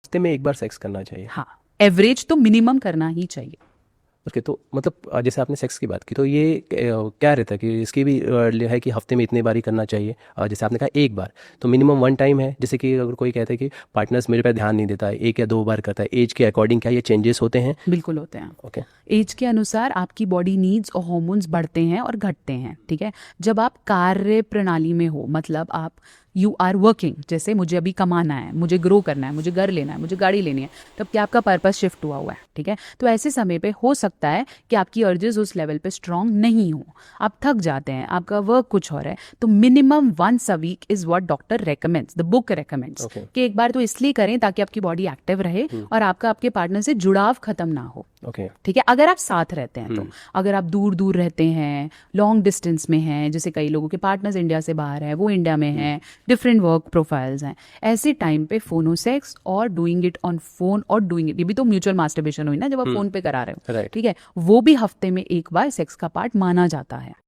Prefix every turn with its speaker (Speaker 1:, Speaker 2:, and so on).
Speaker 1: हफ्ते में एक बार सेक्स करना चाहिए।
Speaker 2: हाँ, एवरेज तो मिनिमम करना ही चाहिए।
Speaker 1: ओके, तो मतलब जैसे आपने सेक्स की बात की, तो ये क्या रहता है कि इसकी भी है कि हफ्ते में इतने बार ही करना चाहिए? जैसे आपने कहा एक बार, तो मिनिमम वन टाइम है। जैसे कि अगर कोई कहता है कि पार्टनर्स मेरे पे ध्यान नहीं देता है, एक या दो बार करता है, एज के अकॉर्डिंग क्या ये चेंजेस होते हैं?
Speaker 2: बिल्कुल होते हैं।
Speaker 1: ओके।
Speaker 2: एज के अनुसार आपकी बॉडी नीड्स और हार्मोन्स बढ़ते हैं और घटते हैं, ठीक है। जब आप कार्य प्रणाली में हो, मतलब आप यू आर वर्किंग, जैसे मुझे अभी कमाना है, मुझे ग्रो करना है, मुझे घर लेना है, मुझे गाड़ी लेनी है, तब क्या आपका पर्पस शिफ्ट हुआ हुआ है, ठीक है। तो ऐसे समय पे हो सकता है कि आपकी अर्जेस उस लेवल पे स्ट्रांग नहीं हो, आप थक जाते हैं, आपका वर्क कुछ और है। तो minimum once a week is what doctor recommends, the book recommends,
Speaker 1: okay.
Speaker 2: कि एक बार तो इसलिए करें ताकि आपकी बॉडी एक्टिव रहे और आपका आपके पार्टनर से जुड़ाव खत्म ना हो,
Speaker 1: ओके।
Speaker 2: ठीक है। अगर आप साथ रहते हैं तो। अगर आप दूर दूर रहते हैं, लॉन्ग डिस्टेंस में हैं, जैसे कई लोगों के पार्टनर्स इंडिया से बाहर है, वो इंडिया में हैं, डिफरेंट वर्क प्रोफाइल्स हैं, ऐसे टाइम पे फोनोसेक्स और डूइंग इट ऑन फोन और डूइंग इट, ये भी तो म्यूचुअल मास्टरबेशन हुई ना जब आप फोन पे करा रहे हो,
Speaker 1: राइट।
Speaker 2: ठीक है, वो भी हफ्ते में एक बार सेक्स का पार्ट माना जाता है।